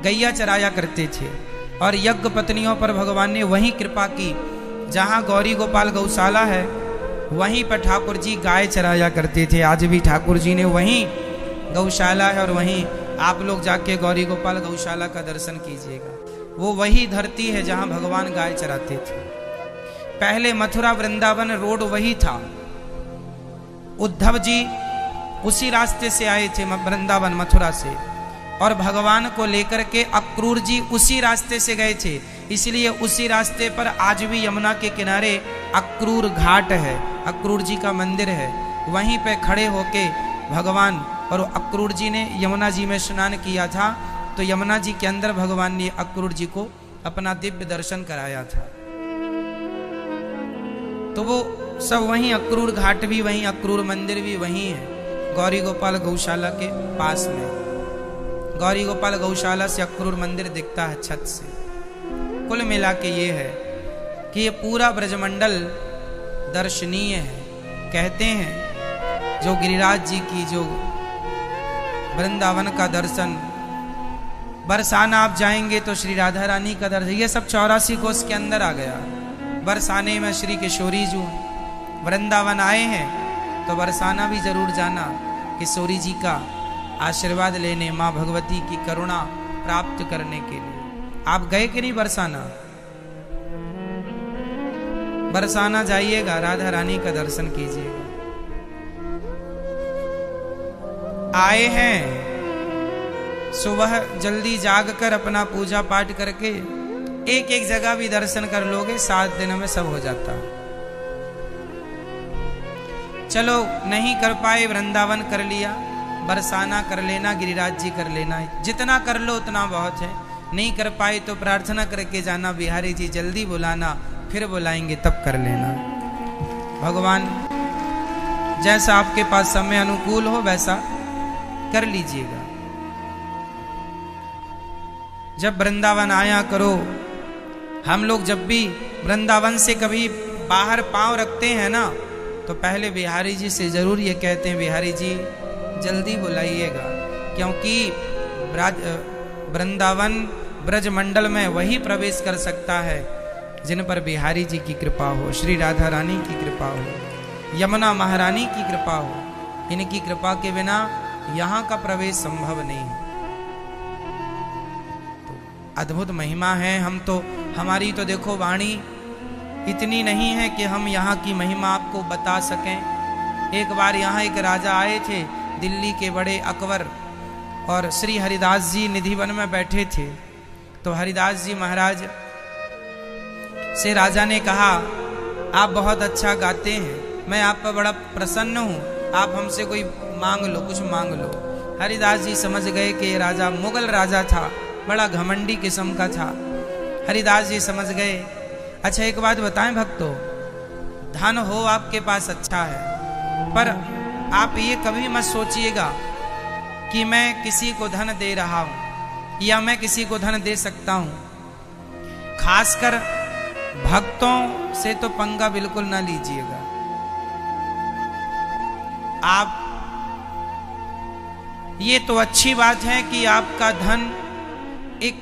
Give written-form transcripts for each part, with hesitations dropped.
गैया चराया करते थे और यज्ञ पत्नियों पर भगवान ने वहीं कृपा की जहाँ गौरी गोपाल गौशाला है, वहीं पर ठाकुर जी गाय चराया करते थे। आज भी ठाकुर जी ने वहीं गौशाला है और वहीं आप लोग जाके गौरी गोपाल गौशाला का दर्शन कीजिएगा। वो वही धरती है जहाँ भगवान गाय चराते थे। पहले मथुरा वृंदावन रोड वही था। उद्धव जी उसी रास्ते से आए थे वृंदावन मथुरा से, और भगवान को लेकर के अक्रूर जी उसी रास्ते से गए थे। इसलिए उसी रास्ते पर आज भी यमुना के किनारे अक्रूर घाट है, अक्रूर जी का मंदिर है। वहीं पे खड़े होके भगवान और अक्रूर जी ने यमुना जी में स्नान किया था, तो यमुना जी के अंदर भगवान ने अक्रूर जी को अपना दिव्य दर्शन कराया था। तो वो सब वहीं, अक्रूर घाट भी वहीं, अक्रूर मंदिर भी वहीं है, गौरी गोपाल गौशाला के पास में। गौरी गोपाल गौशाला से अक्रूर मंदिर दिखता है छत से। कुल मिला के ये है कि ये पूरा ब्रजमंडल दर्शनीय है। कहते हैं जो गिरिराज जी की जो वृंदावन का दर्शन, बरसाना आप जाएंगे तो श्री राधा रानी का दर्शन, ये सब 84 कोस के अंदर आ गया। बरसाने में श्री किशोरी जी वृंदावन आए हैं तो बरसाना भी जरूर जाना, किशोरी जी का आशीर्वाद लेने, माँ भगवती की करुणा प्राप्त करने के लिए। आप गए कि नहीं बरसाना? बरसाना जाइएगा, राधा रानी का दर्शन कीजिएगा। आए हैं सुबह जल्दी जाग कर अपना पूजा पाठ करके एक एक जगह भी दर्शन कर लोगे, 7 दिनों में सब हो जाता। चलो नहीं कर पाए, वृंदावन कर लिया, बरसाना कर लेना, गिरिराज जी कर लेना, जितना कर लो उतना बहुत है। नहीं कर पाए तो प्रार्थना करके जाना, बिहारी जी जल्दी बुलाना, फिर बुलाएंगे तब कर लेना। भगवान जैसा आपके पास समय अनुकूल हो वैसा कर लीजिएगा। जब वृंदावन आया करो, हम लोग जब भी वृंदावन से कभी बाहर पांव रखते हैं ना, तो पहले बिहारी जी से जरूर ये कहते हैं, बिहारी जी जल्दी बुलाइएगा, क्योंकि वृंदावन ब्रजमंडल में वही प्रवेश कर सकता है जिन पर बिहारी जी की कृपा हो, श्री राधा रानी की कृपा हो, यमुना महारानी की कृपा हो। इनकी कृपा के बिना यहाँ का प्रवेश संभव नहीं है। अद्भुत महिमा है। हम तो, हमारी तो देखो वाणी इतनी नहीं है कि हम यहाँ की महिमा आपको बता सकें। एक बार यहाँ एक राजा आए थे, दिल्ली के बड़े अकबर, और श्री हरिदास जी निधिवन में बैठे थे। तो हरिदास जी महाराज से राजा ने कहा, आप बहुत अच्छा गाते हैं, मैं आप पर बड़ा प्रसन्न हूँ, आप हमसे कोई मांग लो, कुछ मांग लो। हरिदास जी समझ गए कि ये राजा मुगल राजा था, बड़ा घमंडी किस्म का था। हरिदास जी समझ गए, अच्छा एक बात बताएं भक्तों, धन हो आपके पास अच्छा है, पर आप ये कभी मत सोचिएगा कि मैं किसी को धन दे रहा हूं या मैं किसी को धन दे सकता हूं। खासकर भक्तों से तो पंगा बिल्कुल ना लीजिएगा। आप, ये तो अच्छी बात है कि आपका धन, एक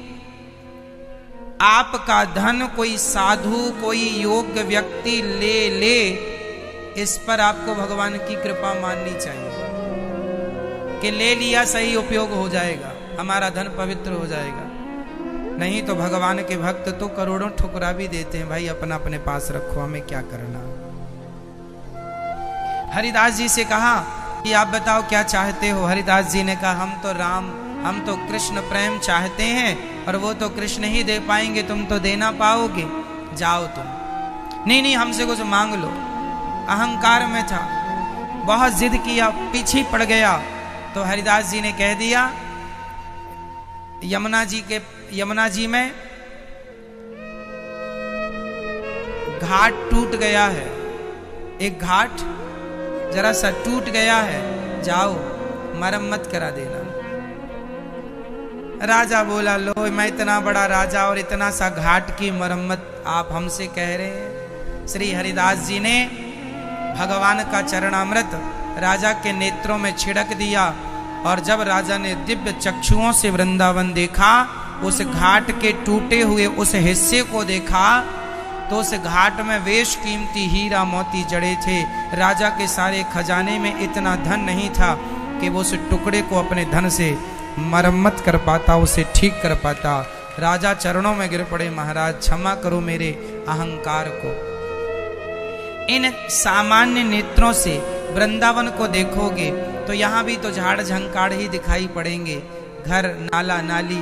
आपका धन कोई साधु, कोई योग्य व्यक्ति ले ले, इस पर आपको भगवान की कृपा माननी चाहिए कि ले लिया, सही उपयोग हो जाएगा, हमारा धन पवित्र हो जाएगा। नहीं तो भगवान के भक्त तो करोड़ों ठुकरा भी देते हैं, भाई अपना अपने पास रखो, हमें क्या करना। हरिदास जी से कहा कि आप बताओ क्या चाहते हो। हरिदास जी ने कहा, हम तो राम, हम तो कृष्ण प्रेम चाहते हैं, और वो तो कृष्ण ही दे पाएंगे, तुम तो दे ना पाओगे, जाओ तुम। नहीं नहीं, हमसे कुछ मांग लो। अहंकार में था, बहुत जिद किया, पीछे पड़ गया। तो हरिदास जी ने कह दिया, यमुना जी में घाट टूट गया है, एक घाट जरा सा टूट गया है, जाओ मरम्मत करा देना। राजा बोला, लो मैं इतना बड़ा राजा और इतना सा घाट की मरम्मत आप हमसे कह रहे हैं। श्री हरिदास जी ने भगवान का चरणामृत राजा के नेत्रों में छिड़क दिया, और जब राजा ने दिव्य चक्षुओं से वृंदावन देखा उस घाट के टूटे हुए उस हिस्से को देखा तो उस घाट में वेश कीमती हीरा मोती जड़े थे। राजा के सारे खजाने में इतना धन नहीं था कि वो उस टुकड़े को अपने धन से मरम्मत कर पाता, उसे ठीक कर पाता। राजा चरणों में गिर पड़े, महाराज क्षमा करो मेरे अहंकार को। इन सामान्य नेत्रों से वृंदावन को देखोगे तो यहाँ भी तो झाड़ झंकाड़ ही दिखाई पड़ेंगे, घर नाला नाली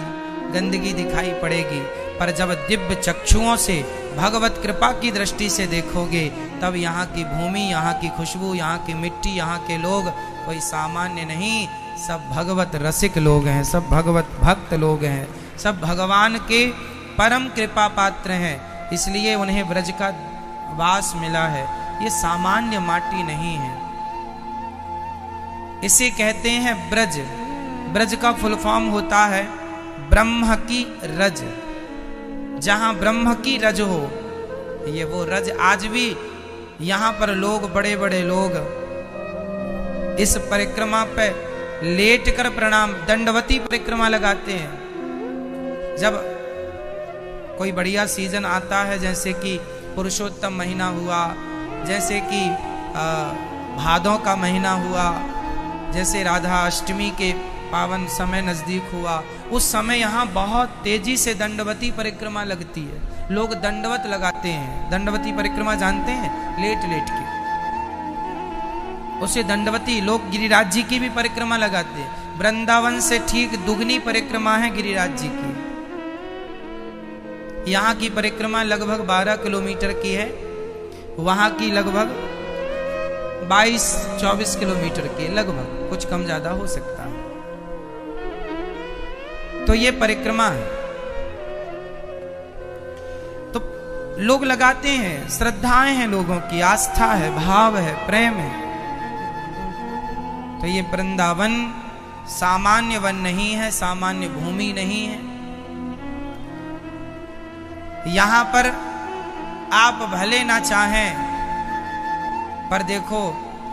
गंदगी दिखाई पड़ेगी। पर जब दिव्य चक्षुओं से भगवत कृपा की दृष्टि से देखोगे तब यहाँ की भूमि, यहाँ की खुशबू, यहाँ की मिट्टी, यहाँ के लोग कोई सामान्य नहीं, सब भगवत रसिक लोग हैं, सब भगवत भक्त लोग हैं, सब भगवान के परम कृपा पात्र हैं। इसलिए उन्हें ब्रज का वास मिला है। ये सामान्य माटी नहीं है, इसे कहते हैं ब्रज। ब्रज का फुल फॉर्म होता है ब्रह्म की रज। जहां ब्रह्म की रज हो, ये वो रज। आज भी यहाँ पर लोग, बड़े बड़े लोग इस परिक्रमा पे लेट कर प्रणाम, दंडवती परिक्रमा लगाते हैं। जब कोई बढ़िया सीजन आता है, जैसे कि पुरुषोत्तम महीना हुआ, जैसे कि भादों का महीना हुआ, जैसे राधा अष्टमी के पावन समय नजदीक हुआ, उस समय यहाँ बहुत तेजी से दंडवती परिक्रमा लगती है। लोग दंडवत लगाते हैं। दंडवती परिक्रमा जानते हैं, लेट लेट के उसे दंडवती। लोग गिरिराज जी की भी परिक्रमा लगाते हैं। वृंदावन से ठीक दुगनी परिक्रमा है गिरिराज जी की। यहाँ की परिक्रमा लगभग 12 किलोमीटर की है, वहां की लगभग 22-24 किलोमीटर की, लगभग, कुछ कम ज्यादा हो सकता है। तो ये परिक्रमा है, तो लोग लगाते हैं, श्रद्धाएं हैं लोगों की, आस्था है, भाव है, प्रेम है। तो ये वृंदावन सामान्य वन नहीं है, सामान्य भूमि नहीं है। यहां पर आप भले ना चाहें, पर देखो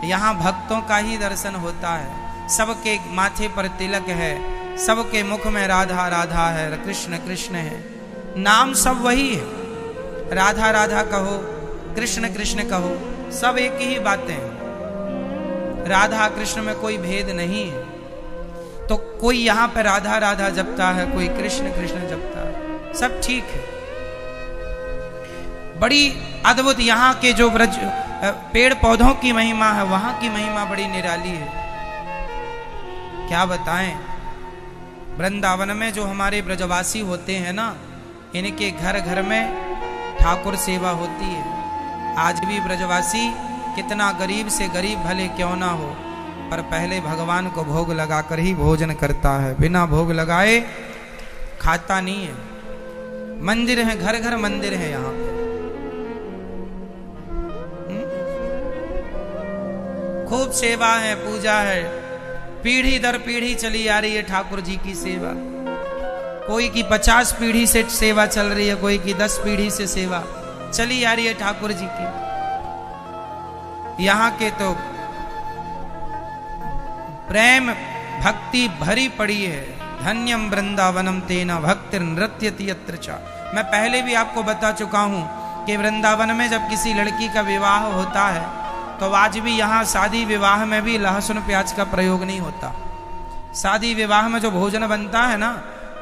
यहां भक्तों का ही दर्शन होता है। सबके माथे पर तिलक है, सबके मुख में राधा राधा है, कृष्ण कृष्ण है, नाम सब वही है। राधा राधा कहो, कृष्ण कृष्ण कहो, सब एक ही बातें हैं। राधा कृष्ण में कोई भेद नहीं है। तो कोई यहाँ पे राधा राधा जपता है, कोई कृष्ण कृष्ण जपता है, सब ठीक है। बड़ी अद्भुत यहाँ के जो ब्रज पेड़ पौधों की महिमा है, वहां की महिमा बड़ी निराली है। क्या बताएं, वृंदावन में जो हमारे ब्रजवासी होते हैं ना, इनके घर घर में ठाकुर सेवा होती है। आज भी ब्रजवासी कितना गरीब से गरीब भले क्यों ना हो, पर पहले भगवान को भोग लगाकर ही भोजन करता है, बिना भोग लगाए खाता नहीं है। मंदिर है, घर घर मंदिर है यहाँ पे। खूब सेवा है, पूजा है, पीढ़ी दर पीढ़ी चली आ रही है ठाकुर जी की सेवा। कोई की 50 पीढ़ी से सेवा चल रही है, कोई की 10 पीढ़ी से सेवा चली आ रही है ठाकुर जी की। यहाँ के तो प्रेम भक्ति भरी पड़ी है। धन्यम वृंदावनम तेना भक्ति नृत्यति यत्र च। मैं पहले भी आपको बता चुका हूं कि वृंदावन में जब किसी लड़की का विवाह होता है तो आज भी यहाँ शादी विवाह में भी लहसुन प्याज का प्रयोग नहीं होता। शादी विवाह में जो भोजन बनता है ना,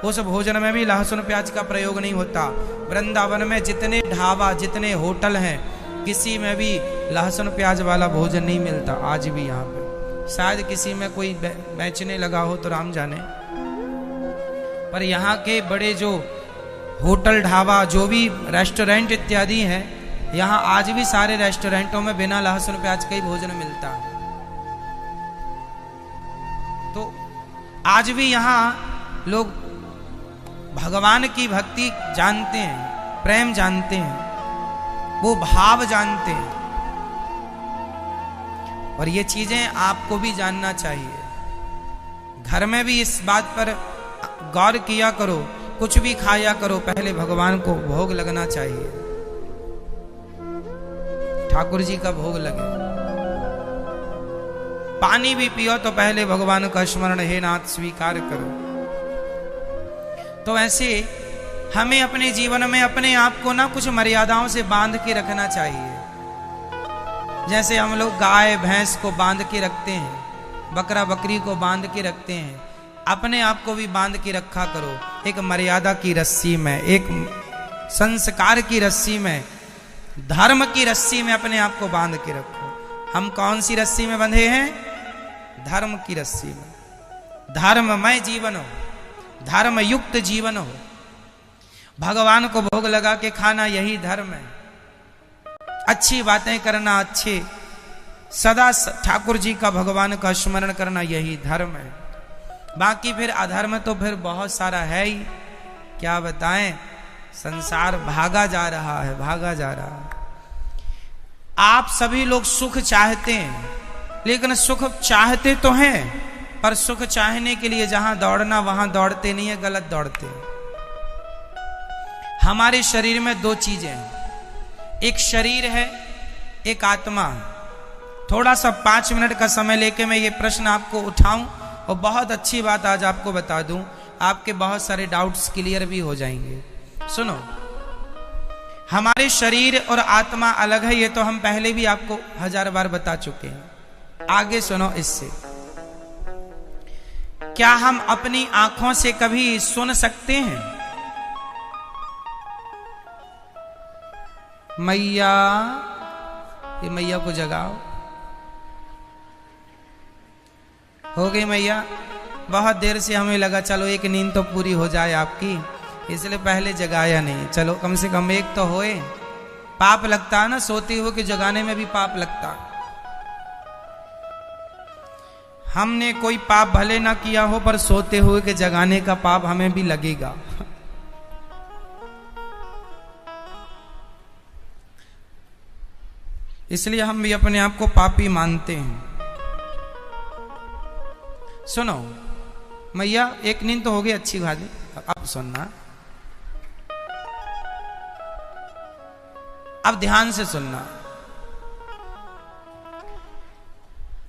उस भोजन में भी लहसुन प्याज का प्रयोग नहीं होता। वृंदावन में जितने ढाबा, जितने होटल हैं, किसी में भी लहसुन प्याज वाला भोजन नहीं मिलता आज भी यहाँ पे। शायद किसी में कोई बेचने लगा हो तो राम जाने, पर यहाँ के बड़े जो होटल ढाबा, जो भी रेस्टोरेंट इत्यादि हैं, यहाँ आज भी सारे रेस्टोरेंटों में बिना लहसुन प्याज का ही भोजन मिलता है। तो आज भी यहाँ लोग भगवान की भक्ति जानते हैं, प्रेम जानते हैं, वो भाव जानते हैं। और ये चीजें आपको भी जानना चाहिए। घर में भी इस बात पर गौर किया करो, कुछ भी खाया करो, पहले भगवान को भोग लगना चाहिए, ठाकुर जी का भोग लगे। पानी भी पियो तो पहले भगवान का स्मरण, हे नाथ स्वीकार करो। तो ऐसे हमें अपने जीवन में अपने आप को ना कुछ मर्यादाओं से बांध के रखना चाहिए। जैसे हम लोग गाय भैंस को बांध के रखते हैं, बकरा बकरी को बांध के रखते हैं, अपने आप को भी बांध के रखा करो एक मर्यादा की रस्सी में, एक संस्कार की रस्सी में, धर्म की रस्सी में अपने आप को बांध के रखो। हम कौन सी रस्सी में बंधे हैं? धर्म की रस्सी में। धर्ममय जीवन हो, धर्म युक्त जीवन हो, भगवान को भोग लगा के खाना, यही धर्म है। अच्छी बातें करना, अच्छे सदा ठाकुर जी का भगवान का स्मरण करना, यही धर्म है। बाकी फिर अधर्म तो फिर बहुत सारा है ही, क्या बताएं। संसार भागा जा रहा है, भागा जा रहा है। आप सभी लोग सुख चाहते हैं, लेकिन सुख चाहते तो हैं, पर सुख चाहने के लिए जहां दौड़ना वहां दौड़ते नहीं है, गलत दौड़ते हैं। हमारे शरीर में दो चीजें हैं, एक शरीर है, एक आत्मा है। थोड़ा सा 5 मिनट का समय लेके मैं ये प्रश्न आपको उठाऊं और बहुत अच्छी बात आज आपको बता दूं, आपके बहुत सारे डाउट्स क्लियर भी हो जाएंगे। सुनो, हमारे शरीर और आत्मा अलग है, ये तो हम पहले भी आपको 1000 बार बता चुके हैं। आगे सुनो इससे। क्या हम अपनी आंखों से कभी सुन सकते हैं? मैया, ये मैया को जगाओ। हो गई मैया? बहुत देर से हमें लगा चलो एक नींद तो पूरी हो जाए आपकी, इसलिए पहले जगाया नहीं। चलो कम से कम एक तो होए। पाप लगता है ना सोते हुए कि जगाने में भी पाप लगता है। हमने कोई पाप भले ना किया हो, पर सोते हुए के जगाने का पाप हमें भी लगेगा। इसलिए हम भी अपने आप को पापी मानते हैं। सुनो मैया, एक नींद तो हो गई अच्छी बात। अब सुनना, अब ध्यान से सुनना।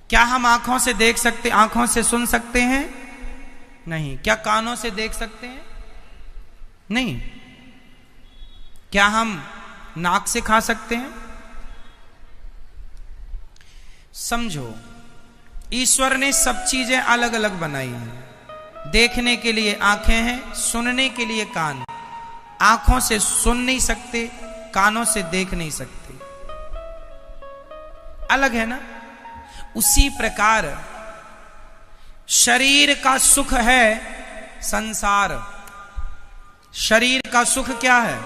क्या हम आंखों से देख सकते, आंखों से सुन सकते हैं? नहीं। क्या कानों से देख सकते हैं? नहीं। क्या हम नाक से खा सकते हैं? समझो, ईश्वर ने सब चीजें अलग अलग बनाई हैं। देखने के लिए आंखें हैं, सुनने के लिए कान। आंखों से सुन नहीं सकते, कानों से देख नहीं सकते, अलग है ना। उसी प्रकार शरीर का सुख है संसार। शरीर का सुख क्या है?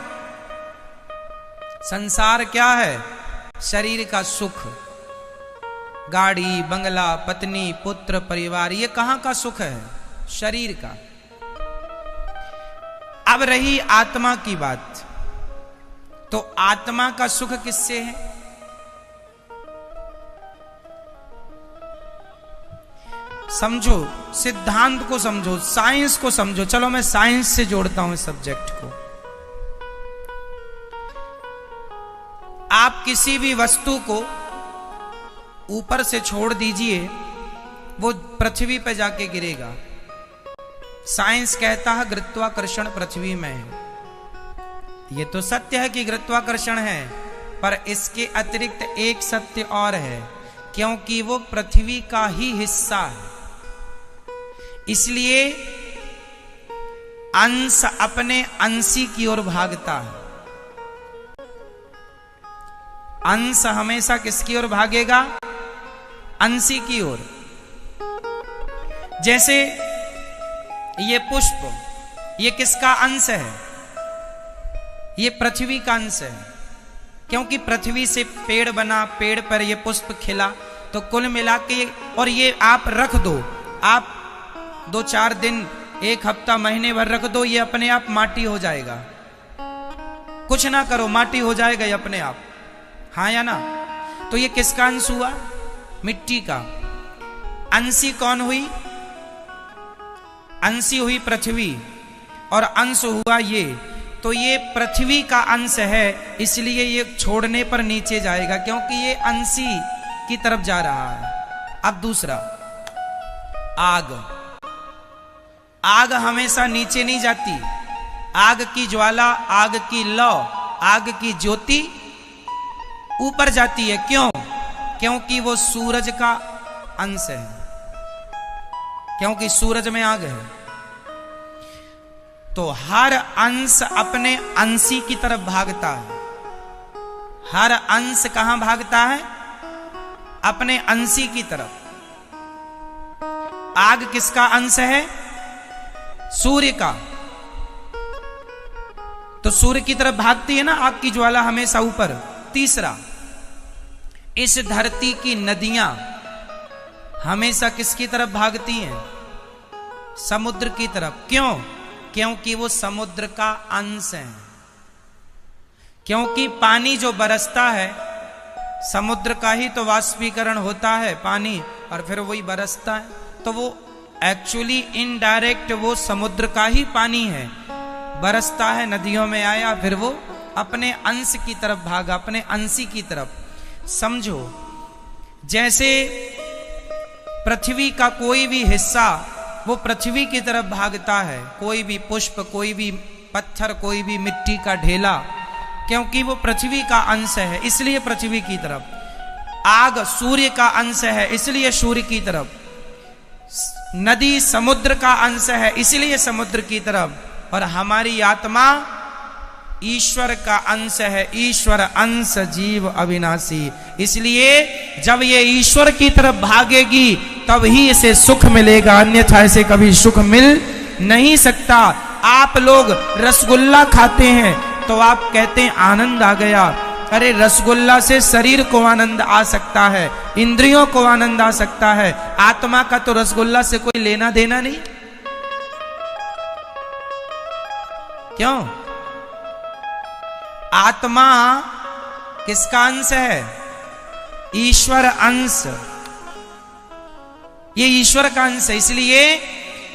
संसार क्या है? शरीर का सुख। गाड़ी, बंगला, पत्नी, पुत्र, परिवार, ये कहां का सुख है? शरीर का। अब रही आत्मा की बात, तो आत्मा का सुख किससे है? समझो, सिद्धांत को समझो, साइंस को समझो। चलो मैं साइंस से जोड़ता हूं इस सब्जेक्ट को। आप किसी भी वस्तु को ऊपर से छोड़ दीजिए, वो पृथ्वी पर जाके गिरेगा। साइंस कहता है गुरुत्वाकर्षण पृथ्वी में है। ये तो सत्य है कि गुरुत्वाकर्षण है, पर इसके अतिरिक्त एक सत्य और है, क्योंकि वो पृथ्वी का ही हिस्सा है। इसलिए अंश अपने अंशी की ओर भागता है। अंश हमेशा किसकी ओर भागेगा? अंशी की ओर। जैसे ये पुष्प, ये किसका अंश है? ये पृथ्वी का अंश है, क्योंकि पृथ्वी से पेड़ बना, पेड़ पर ये पुष्प खिला। तो कुल मिला के, और ये आप रख दो, आप 2-4 दिन, 1 हफ्ता, महीने भर रख दो, ये अपने आप माटी हो जाएगा। कुछ ना करो, माटी हो जाएगा ये अपने आप। हाँ या ना? तो ये किसका अंश हुआ? मिट्टी का। अंशी कौन हुई? अंशी हुई पृथ्वी, और अंश हुआ ये। तो ये पृथ्वी का अंश है, इसलिए ये छोड़ने पर नीचे जाएगा, क्योंकि ये अंशी की तरफ जा रहा है। अब दूसरा, आग। आग हमेशा नीचे नहीं जाती, आग की ज्वाला, आग की लौ, आग की ज्योति ऊपर जाती है। क्यों? क्योंकि वो सूरज का अंश है, क्योंकि सूरज में आग है। तो हर अंश अपने अंशी की तरफ भागता है। हर अंश कहां भागता है? अपने अंशी की तरफ। आग किसका अंश है? सूर्य का। तो सूर्य की तरफ भागती है ना आग की ज्वाला हमेशा ऊपर। तीसरा, इस धरती की नदियां हमेशा किसकी तरफ भागती हैं? समुद्र की तरफ। क्यों? क्योंकि वो समुद्र का अंश है। क्योंकि पानी जो बरसता है समुद्र का ही तो वाष्पीकरण होता है पानी, और फिर वही बरसता है। तो वो एक्चुअली इनडायरेक्ट वो समुद्र का ही पानी है, बरसता है, नदियों में आया, फिर वो अपने अंश की तरफ भागा, अपने अंशी की तरफ। समझो, जैसे पृथ्वी का कोई भी हिस्सा वो पृथ्वी की तरफ भागता है, कोई भी पुष्प, कोई भी पत्थर, कोई भी मिट्टी का ढेला, क्योंकि वो पृथ्वी का अंश है इसलिए पृथ्वी की तरफ। आग सूर्य का अंश है इसलिए सूर्य की तरफ। नदी समुद्र का अंश है इसलिए समुद्र की तरफ। और हमारी आत्मा ईश्वर का अंश है, ईश्वर अंश जीव अविनाशी। इसलिए जब ये ईश्वर की तरफ भागेगी तब ही इसे सुख मिलेगा, अन्यथा इसे कभी सुख मिल नहीं सकता। आप लोग रसगुल्ला खाते हैं तो आप कहते हैं आनंद आ गया। अरे रसगुल्ला से शरीर को आनंद आ सकता है, इंद्रियों को आनंद आ सकता है, आत्मा का तो रसगुल्ला से कोई लेना देना नहीं। क्यों? आत्मा किसका अंश है? ईश्वर अंश। ये ईश्वर का अंश है। इसलिए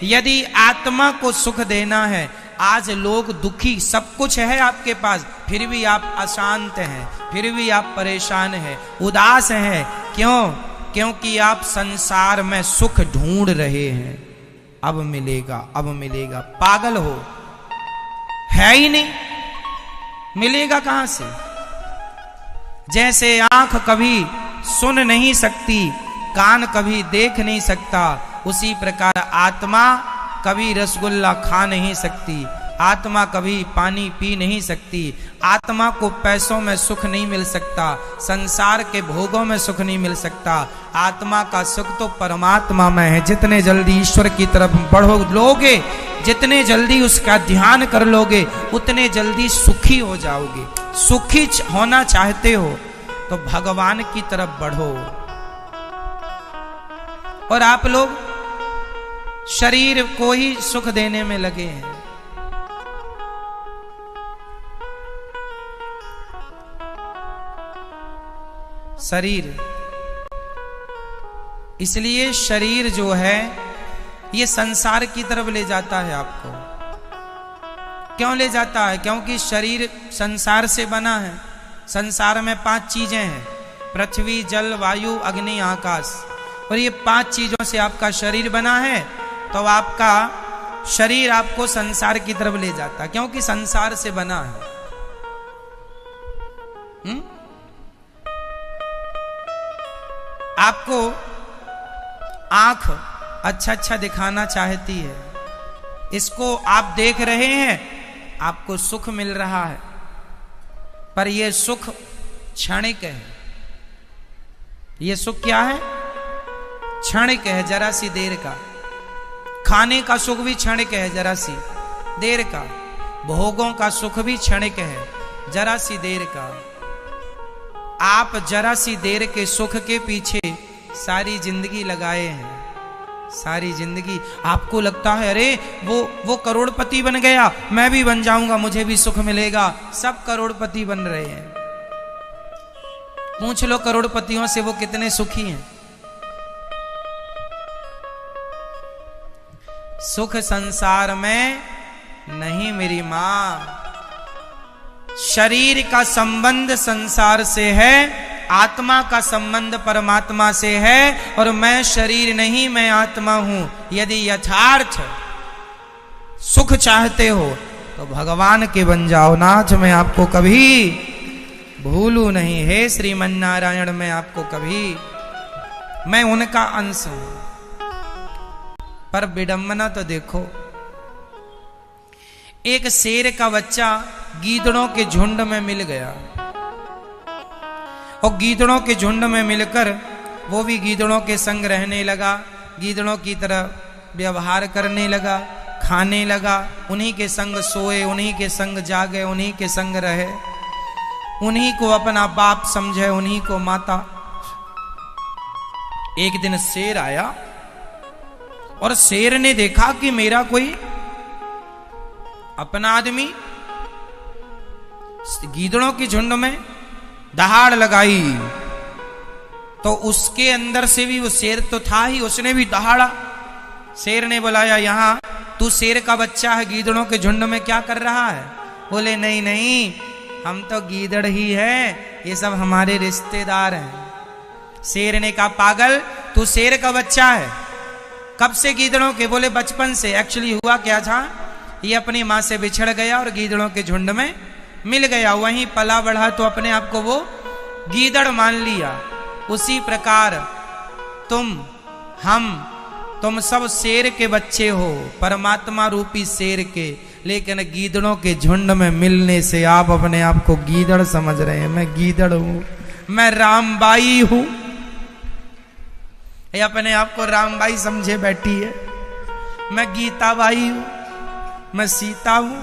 यदि आत्मा को सुख देना है, आज लोग दुखी, सब कुछ है आपके पास, फिर भी आप अशांत हैं, फिर भी आप परेशान हैं, उदास हैं। क्यों? क्योंकि आप संसार में सुख ढूंढ रहे हैं। अब मिलेगा, अब मिलेगा। पागल हो, है ही नहीं, मिलेगा कहां से? जैसे आंख कभी सुन नहीं सकती, कान कभी देख नहीं सकता, उसी प्रकार आत्मा कभी रसगुल्ला खा नहीं सकती, आत्मा कभी पानी पी नहीं सकती, आत्मा को पैसों में सुख नहीं मिल सकता, संसार के भोगों में सुख नहीं मिल सकता। आत्मा का सुख तो परमात्मा में है। जितने जल्दी ईश्वर की तरफ बढ़ो लोगे, जितने जल्दी उसका ध्यान कर लोगे, उतने जल्दी सुखी हो जाओगे। सुखी होना चाहते हो तो भगवान की तरफ बढ़ो। और आप लोग शरीर को ही सुख देने में लगे हैं। शरीर, इसलिए शरीर जो है ये संसार की तरफ ले जाता है आपको। क्यों ले जाता है? क्योंकि शरीर संसार से बना है। संसार में 5 चीजें हैं, पृथ्वी, जल, वायु, अग्नि, आकाश। और ये 5 चीजों से आपका शरीर बना है। तो आपका शरीर आपको संसार की तरफ ले जाता है, क्योंकि संसार से बना है। आपको आंख अच्छा अच्छा दिखाना चाहती है, इसको आप देख रहे हैं, आपको सुख मिल रहा है, पर यह सुख क्षणिक है। यह सुख क्या है? क्षणिक है, जरा सी देर का। खाने का सुख भी क्षणिक है, जरा सी देर का। भोगों का सुख भी क्षणिक है, जरा सी देर का। आप जरा सी देर के सुख के पीछे सारी जिंदगी लगाए हैं। सारी जिंदगी आपको लगता है अरे वो करोड़पति बन गया, मैं भी बन जाऊंगा, मुझे भी सुख मिलेगा। सब करोड़पति बन रहे हैं। पूछ लो करोड़पतियों से वो कितने सुखी हैं। सुख संसार में नहीं मेरी मां। शरीर का संबंध संसार से है, आत्मा का संबंध परमात्मा से है। और मैं शरीर नहीं, मैं आत्मा हूं। यदि यथार्थ सुख चाहते हो तो भगवान के बन जाओ। नाथ मैं आपको कभी भूलू नहीं, हे श्रीमन नारायण मैं आपको कभी, मैं उनका अंश हूं। पर विडंबना तो देखो, एक शेर का बच्चा गीदड़ों के झुंड में मिल गया और गीदड़ों के झुंड में मिलकर वो भी गीदड़ों के संग रहने लगा, गीदड़ों की तरह व्यवहार करने लगा, खाने लगा, उन्हीं के संग सोए, उन्हीं के संग जागे, उन्हीं के संग रहे, उन्हीं को अपना बाप समझे, उन्हीं को माता। एक दिन शेर आया और शेर ने देखा कि मेरा कोई अपना आदमी गीदड़ों की झुंड में दहाड़ लगाई, तो उसके अंदर से भी वो शेर तो था ही, उसने भी दहाड़ा। शेर ने बुलाया, यहां तू शेर का बच्चा है, गीदड़ों के झुंड में क्या कर रहा है? बोले नहीं नहीं, हम तो गीदड़ ही है, ये सब हमारे रिश्तेदार हैं। शेर ने कहा पागल, तू शेर का बच्चा है, कब से गीदड़ों के? बोले बचपन से। एक्चुअली हुआ क्या था, ये अपनी माँ से बिछड़ गया और गीदड़ों के झुंड में मिल गया, वहीं पला बढ़ा तो अपने आप को वो गीदड़ मान लिया। उसी प्रकार तुम सब शेर के बच्चे हो, परमात्मा रूपी शेर के, लेकिन गीदड़ों के झुंड में मिलने से आप अपने आप को गीदड़ समझ रहे हैं। मैं गीदड़ हूं, मैं रामबाई हूं, ये अपने आप को रामबाई समझे बैठी है। मैं गीताबाई हूं, मैं सीता हूं,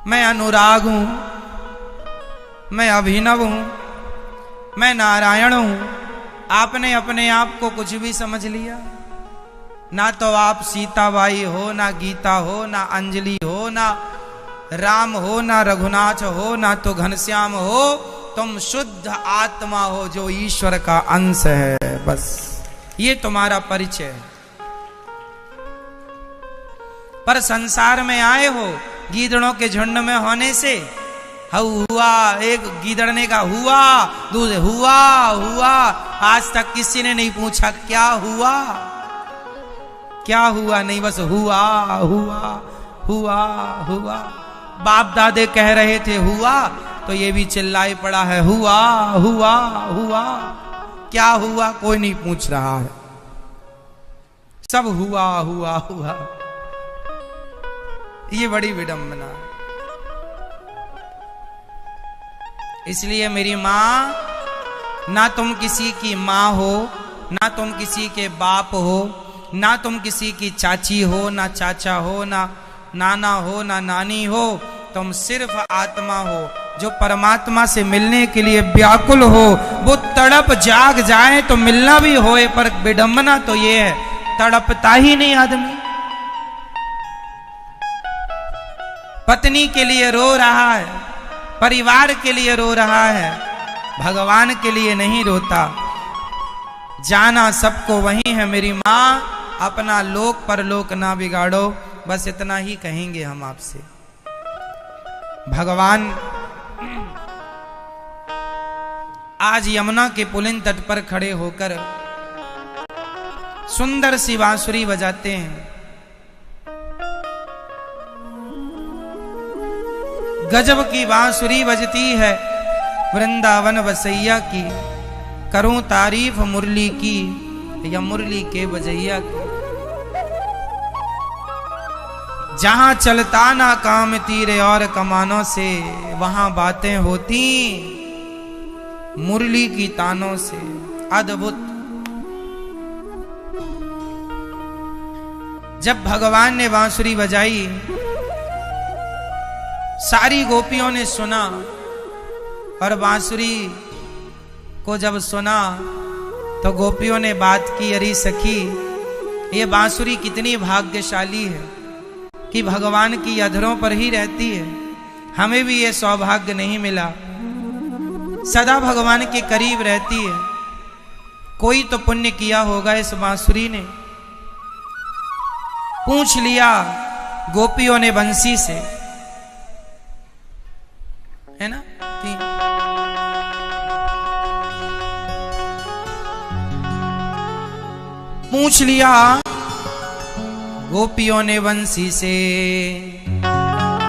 मैं अनुराग हूं, मैं अभिनव हूं, मैं नारायण हूं। आपने अपने आप को कुछ भी समझ लिया। ना तो आप सीताबाई हो, ना गीता हो, ना अंजलि हो, ना राम हो, ना रघुनाथ हो, ना तो घनश्याम हो। तुम शुद्ध आत्मा हो जो ईश्वर का अंश है, बस ये तुम्हारा परिचय है। पर संसार में आए हो गीदड़ों के झुंड में होने से, हुआ, एक गीदड़ ने कहा हुआ, दूसरे हुआ हुआ, आज तक किसी ने नहीं पूछा क्या हुआ, क्या हुआ, नहीं बस हुआ हुआ हुआ हुआ। बाप दादे कह रहे थे हुआ, तो ये भी चिल्लाए पड़ा है हुआ हुआ हुआ। क्या हुआ कोई नहीं पूछ रहा है, सब हुआ हुआ हुआ। ये बड़ी विडंबना है। इसलिए मेरी मां, ना तुम किसी की मां हो, ना तुम किसी के बाप हो, ना तुम किसी की चाची हो, ना चाचा हो, ना नाना हो, ना नानी हो। तुम सिर्फ आत्मा हो जो परमात्मा से मिलने के लिए व्याकुल हो। वो तड़प जाग जाए तो मिलना भी होए, पर विडंबना तो ये है तड़पता ही नहीं आदमी। पत्नी के लिए रो रहा है, परिवार के लिए रो रहा है, भगवान के लिए नहीं रोता। जाना सबको वही है मेरी मां, अपना लोक परलोक ना बिगाड़ो, बस इतना ही कहेंगे हम आपसे। भगवान आज यमुना के पुलिन तट पर खड़े होकर सुंदर सी बांसुरी बजाते हैं। गजब की बांसुरी बजती है वृंदावन बसैया की, करूं तारीफ मुरली की या मुरली के बजैया की। जहां चलता ना काम तीरे और कमानों से, वहां बातें होती मुरली की तानों से। अद्भुत। जब भगवान ने बांसुरी बजाई, सारी गोपियों ने सुना, और बांसुरी को जब सुना तो गोपियों ने बात की, अरे सखी ये बांसुरी कितनी भाग्यशाली है कि भगवान की अधरों पर ही रहती है। हमें भी ये सौभाग्य नहीं मिला, सदा भगवान के करीब रहती है। कोई तो पुण्य किया होगा इस बांसुरी ने। पूछ लिया गोपियों ने बंसी से, है ना? पूछ लिया गोपियों ने बंसी से